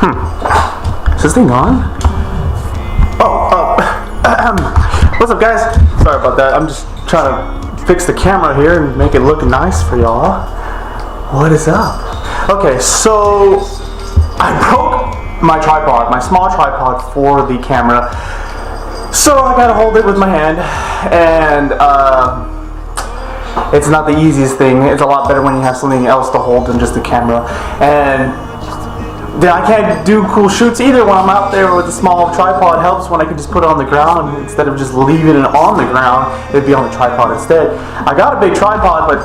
Is this thing on? What's up, guys? Sorry about that. I'm just trying to fix the camera here and make it look nice for y'all. What is up? Okay, so I broke my tripod, my small tripod for the camera. So I gotta hold it with my hand, and it's not the easiest thing. It's a lot better when you have something else to hold than just the camera. And then I can't do cool shoots either when I'm out there with a small tripod. Helps when I can just put it on the ground instead of just leaving it on the ground. It'd be on the tripod instead. I got a big tripod, but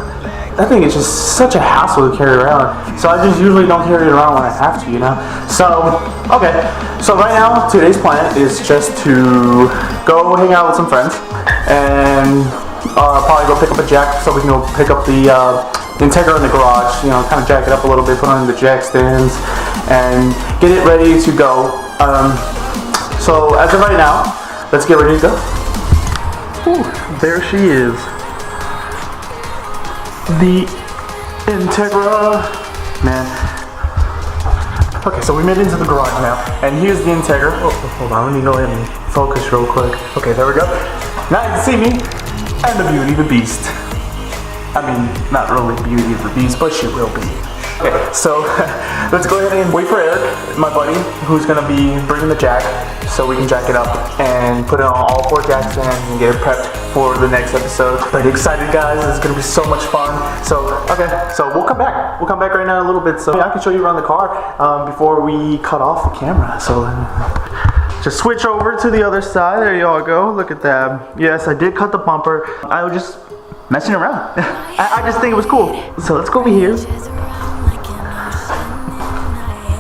that thing is just such a hassle to carry around. So I just usually don't carry it around when I have to, you know? So, okay. So right now, today's plan is just to go hang out with some friends and probably go pick up a jack so we can go pick up the Integra in the garage, you know, kind of jack it up a little bit, put on the jack stands, and get it ready to go. So as of right now, let's get ready to go. Ooh, there she is. The Integra, man. Okay, so we made it into the garage now, and here's the Integra. Oh, hold on, let me go ahead and focus real quick. Okay, there we go. Now you can see me and the Beauty, the Beast. I mean, not really Beauty the Beast, but she will be. Okay, so let's go ahead and wait for Eric, my buddy, who's gonna be bringing the jack, so we can jack it up and put it on all 4 jack stands and get it prepped for the next episode. Pretty excited, guys. It's gonna be so much fun. So, okay, so we'll come back. We'll come back right now in a little bit, so I can show you around the car before we cut off the camera. So just switch over to the other side. There y'all go. Look at that. Yes, I did cut the bumper. I was just messing around. I just think it was cool. So let's go over here.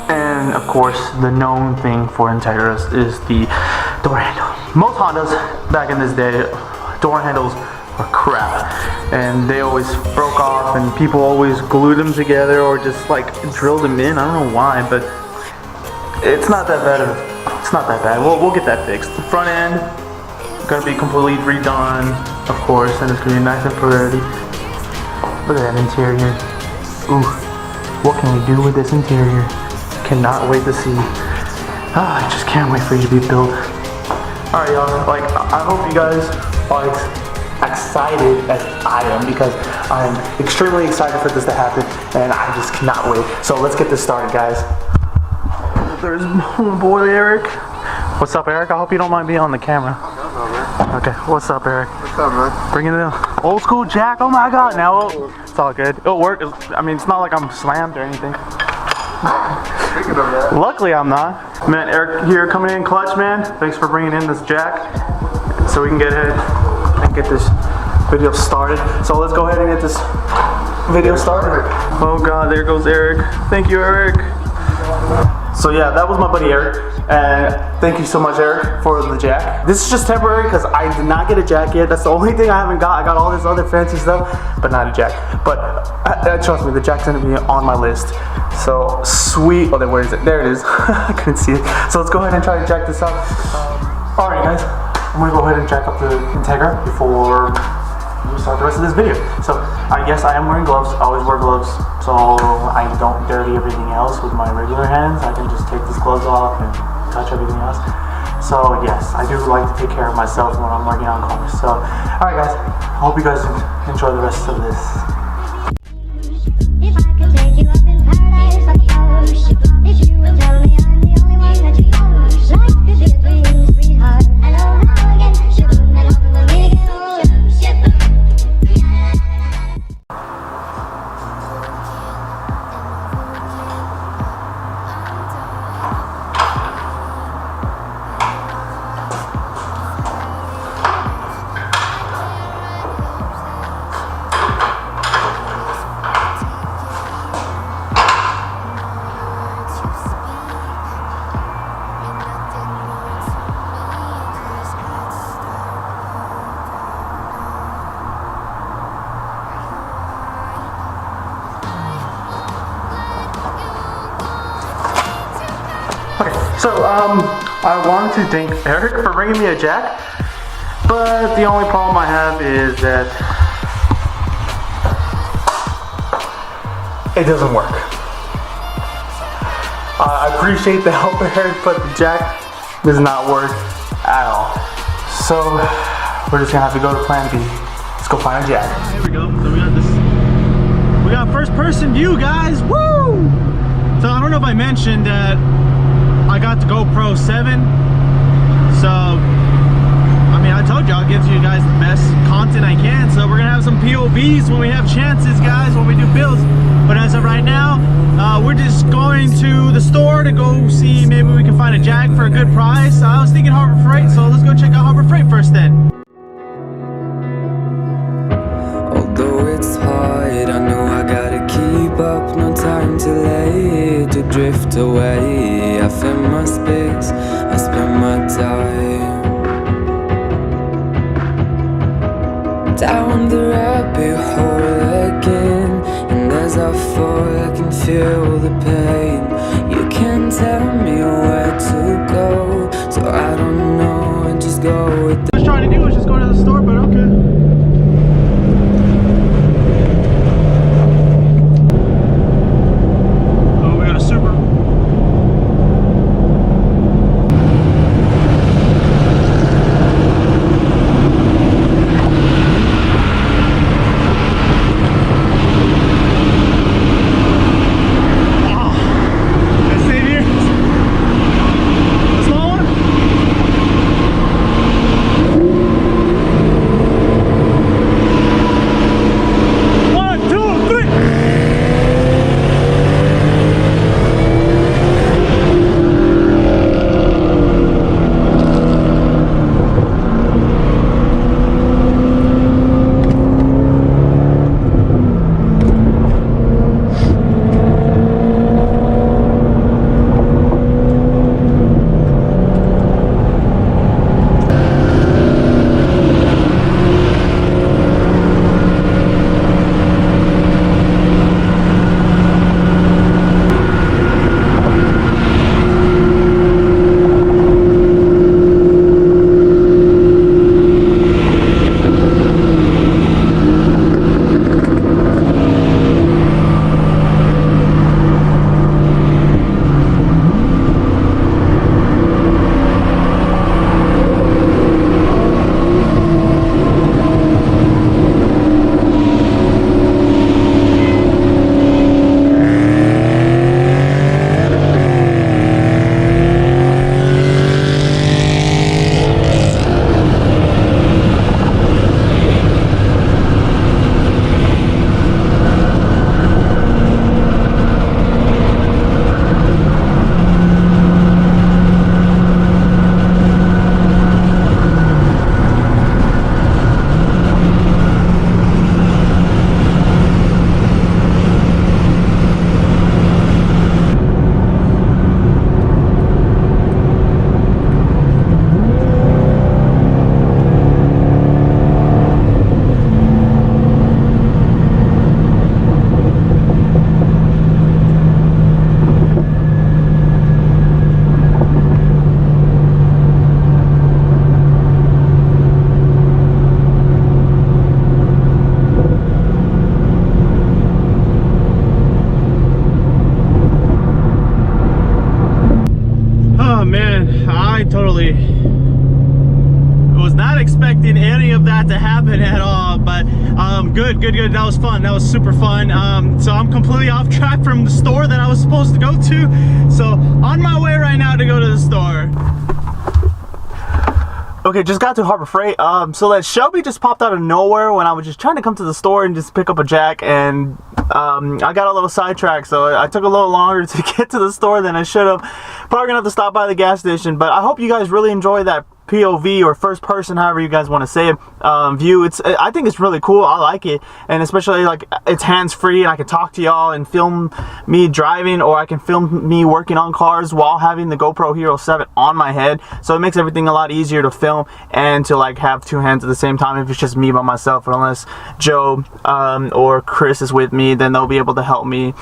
And of course, the known thing for Integras is the door handle. Most Hondas back in this day, door handles were crap. And they always broke off and people always glued them together or just like drilled them in. I don't know why, but it's not that bad. It's not that bad. We'll get that fixed. The front end gonna be completely redone, of course, and it's gonna be nice and pretty. Look at that interior. Ooh, what can we do with this interior? Cannot wait to see. I just can't wait for you to be built. Alright, y'all, like, I hope you guys are excited as I am, because I'm extremely excited for this to happen, and I just cannot wait. So let's get this started, guys. There's my boy Eric. What's up, Eric? I hope you don't mind being on the camera. Okay, what's up, Eric? What's up, man? Bringing it in. Old school jack. Oh my god, now it's all good. It'll work. I mean, it's not like I'm slammed or anything. Speaking of that. Luckily, I'm not. Man, Eric here coming in clutch, man. Thanks for bringing in this jack so we can get ahead and get this video started. So let's go ahead and get this video started. Oh god, there goes Eric. Thank you, Eric. So yeah, that was my buddy Eric, and thank you so much, Eric, for the jack. This is just temporary because I did not get a jack yet. That's the only thing I haven't got. I got all this other fancy stuff, but not a jack. But trust me, the jack's gonna be on my list. So sweet. Oh, where is it? There it is. I couldn't see it. So let's go ahead and try to jack this up. Alright, guys, I'm gonna go ahead and jack up the Integra before we start the rest of this video. So yes, I am wearing gloves. I always wear gloves, so I don't dirty everything else with my regular hands. I can just take these gloves off and touch everything else. So yes, I do like to take care of myself when I'm working on cars. So alright, guys, I hope you guys enjoy the rest of this. If I could take you up in paradise, of course. If you will tell me I'm the only one that you know. Life could be a dream, sweetheart. Hello, now again. So, I wanted to thank Eric for bringing me a jack, but the only problem I have is that it doesn't work. I appreciate the help, Eric, but the jack does not work at all. So we're just gonna have to go to plan B. Let's go find a jack. Here we go. So we got this. We got first person view, guys. Woo! So I don't know if I mentioned that I got the GoPro 7. So I mean, I told you I'll give you guys the best content I can. So we're gonna have some POVs when we have chances, guys, when we do builds. But as of right now, we're just going to the store to go see maybe we can find a jack for a good price. I was thinking Harbor Freight, so let's go check out Harbor Freight first then. Although it's hard, I know I gotta keep up. No time to lay, to drift away. I fill my space, I spend my time down the rabbit hole again. And as I fall, I can feel the pain. You can't tell me where to go, so I don't know, I just go with What I was trying to do was just go to the store, but okay. Totally was not expecting any of that to happen at all, but good. That was fun. That was super fun. So I'm completely off track from the store that I was supposed to go to, so on my way right now to go to the store. Okay, just got to Harbor Freight. So that Shelby just popped out of nowhere when I was just trying to come to the store and just pick up a jack, and I got a little sidetracked, so I took a little longer to get to the store than I should have. Probably gonna have to stop by the gas station, but I hope you guys really enjoy that POV or first person, however you guys want to say it, view. I think it's really cool. I like it, and especially like it's hands-free and I can talk to y'all and film me driving, or I can film me working on cars while having the GoPro Hero 7 on my head. So it makes everything a lot easier to film and to like have two hands at the same time if it's just me by myself, or unless Joe or Chris is with me, then they'll be able to help me.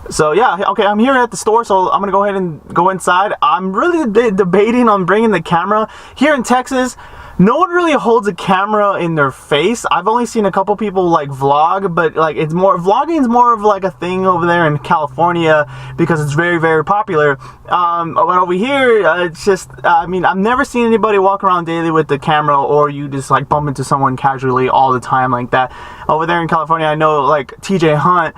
So yeah, okay, I'm here at the store, so I'm gonna go ahead and go inside. I'm really debating on bringing the camera. Here in Texas, no one really holds a camera in their face. I've only seen a couple people like vlog, but like it's more, vlogging is more of like a thing over there in California because it's very, very popular. But over here, it's just, I mean, I've never seen anybody walk around daily with the camera, or you just like bump into someone casually all the time like that. Over there in California, I know like TJ Hunt,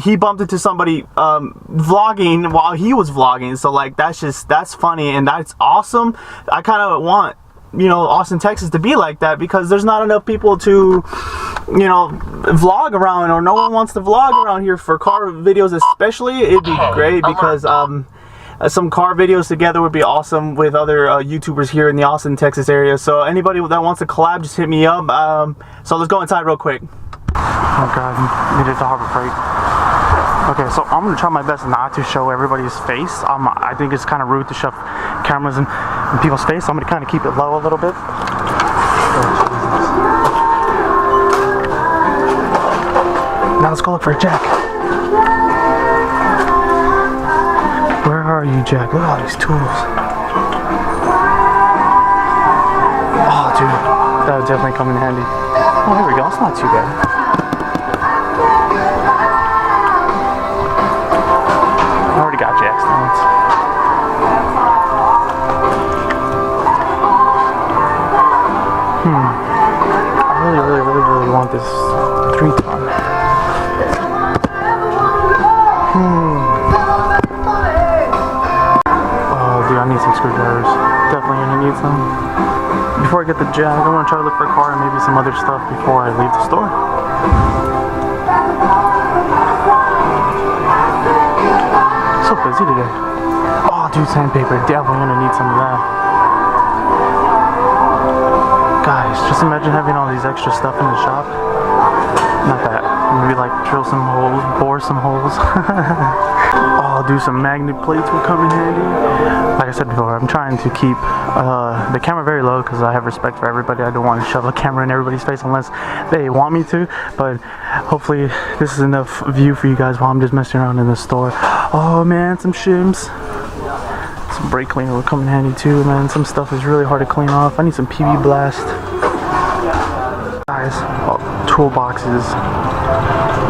he bumped into somebody vlogging while he was vlogging, so like that's funny and that's awesome. I kind of want, you know, Austin, Texas to be like that because there's not enough people to, you know, vlog around, or no one wants to vlog around here for car videos especially. It'd be great because some car videos together would be awesome with other YouTubers here in the Austin, Texas area. So anybody that wants to collab, just hit me up. So let's go inside real quick. Oh god, made it to Harbor Freight. Okay, so I'm gonna try my best not to show everybody's face. I think it's kind of rude to shove cameras in people's face, so I'm gonna kind of keep it low a little bit. Now let's go look for Jack. Where are you, Jack? Look at all these tools. Oh, dude, that would definitely come in handy. Oh, here we go. It's not too bad. I already got Jack's stones. I really want this 3-ton. Oh, dude, I need some screwdrivers. Definitely gonna need some. Before I get the Jack, I want to try to look for a car and maybe some other stuff before I leave the store. So busy today. Oh, dude, sandpaper. Definitely gonna need some of that. Guys, just imagine having all these extra stuff in the shop. Not that. Maybe like drill some holes, bore some holes. Oh, dude, some magnet plates will come in handy. Like I said before, I'm trying to keep the camera very low because I have respect for everybody. I don't want to shove a camera in everybody's face unless they want me to. But hopefully this is enough view for you guys while I'm just messing around in the store. Oh man, some shims. Some brake cleaner will come in handy too, man. Some stuff is really hard to clean off. I need some PB Blast. Guys, toolboxes.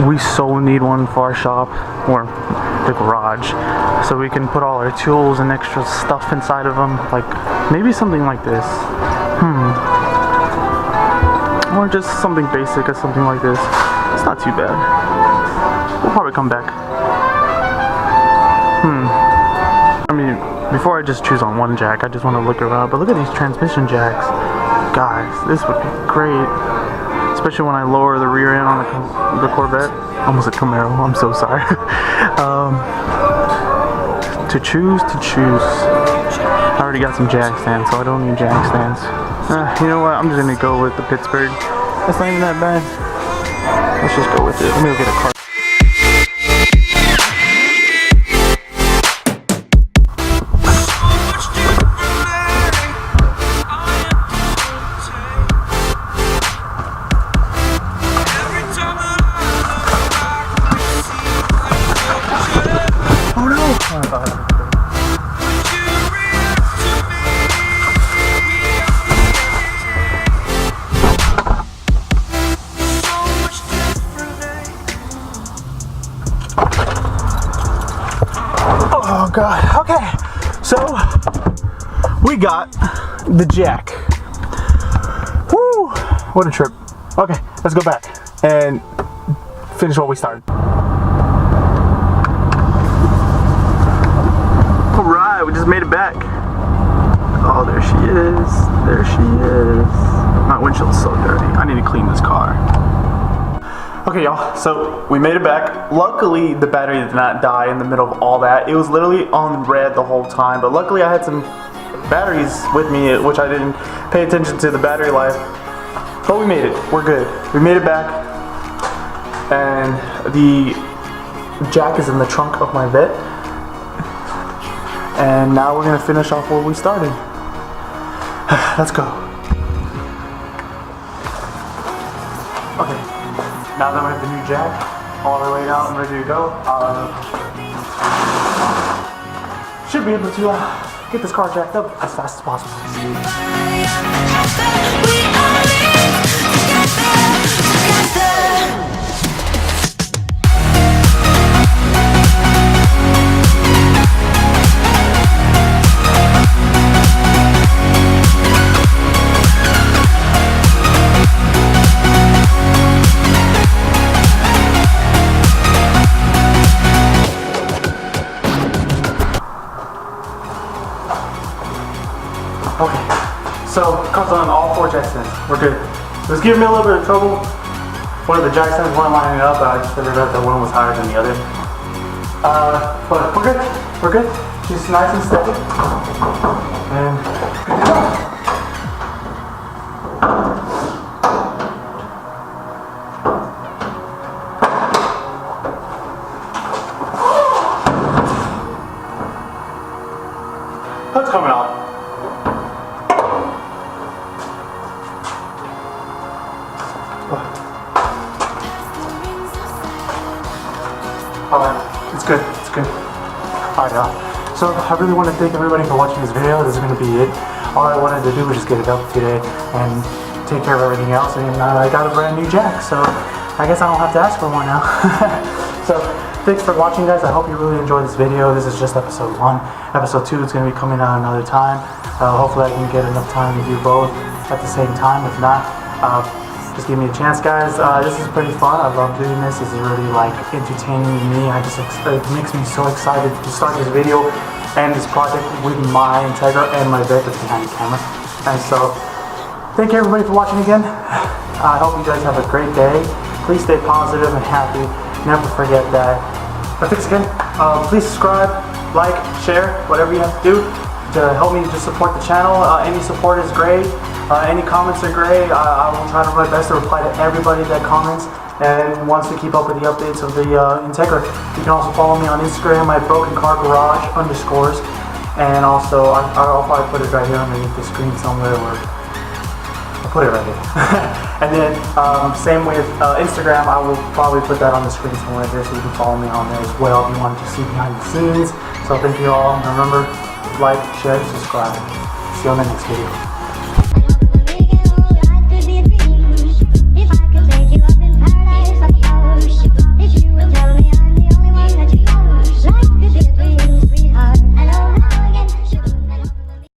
We so need one for our shop, or the garage, so we can put all our tools and extra stuff inside of them. Like maybe something like this. Or just something basic or something like this. It's not too bad. We'll probably come back. I mean, before I just choose on one jack, I just want to look around. But look at these transmission jacks. Guys, this would be great. Especially when I lower the rear end on the Corvette. Almost a Camaro, I'm so sorry. To choose. I already got some jack stands, so I don't need jack stands. You know what, I'm just gonna go with the Pittsburgh. That's not even that bad. Let's just go with it. Let me go get a car. Oh god, okay, so we got the jack. Woo, what a trip. Okay, let's go back and finish what we started. Alright, we just made it back. Oh, there she is, there she is. My windshield's so dirty, I need to clean this car. Okay, y'all, so we made it back. Luckily, the battery did not die in the middle of all that. It was literally on red the whole time, but luckily I had some batteries with me, which I didn't pay attention to the battery life. But we made it. We're good. We made it back, and the jack is in the trunk of my Vet. And now we're gonna finish off where we started. Let's go. Okay. Now that we have the new jack all the way out and ready to go, should be able to get this car jacked up as fast as possible. Okay, so comes on all 4 jack stands. We're good. It was giving me a little bit of trouble. One of the jack stands weren't lining up, but I just figured out that one was higher than the other. But we're good. We're good. She's nice and steady. And good to go. That's coming out. Alright, it's good, it's good. Alright, so I really want to thank everybody for watching this video. This is going to be it. All I wanted to do was just get it up today and take care of everything else, and I got a brand new jack, so I guess I don't have to ask for one now. So, thanks for watching, guys. I hope you really enjoyed this video. This is just episode 1. Episode 2 is going to be coming out another time. Hopefully I can get enough time to do both at the same time. If not, just give me a chance, guys. This is pretty fun. I love doing this. This is really like entertaining me. It makes me so excited to start this video and this project with my Integra and my vet that's behind the camera. And so, thank you everybody for watching again. I hope you guys have a great day. Please stay positive and happy. Never forget that. But thanks again. Please subscribe, like, share, whatever you have to do to help me just support the channel. Any support is great. Any comments are great. I will try to my best to reply to everybody that comments and wants to keep up with the updates of the Integra. You can also follow me on Instagram at brokencargarage_. And also, I'll probably put it right here underneath the screen somewhere, or I'll put it right here. And then, same with Instagram, I will probably put that on the screen somewhere here, so you can follow me on there as well if you want to see behind the scenes. So thank you all, and remember, like, share, subscribe. See you on the next video.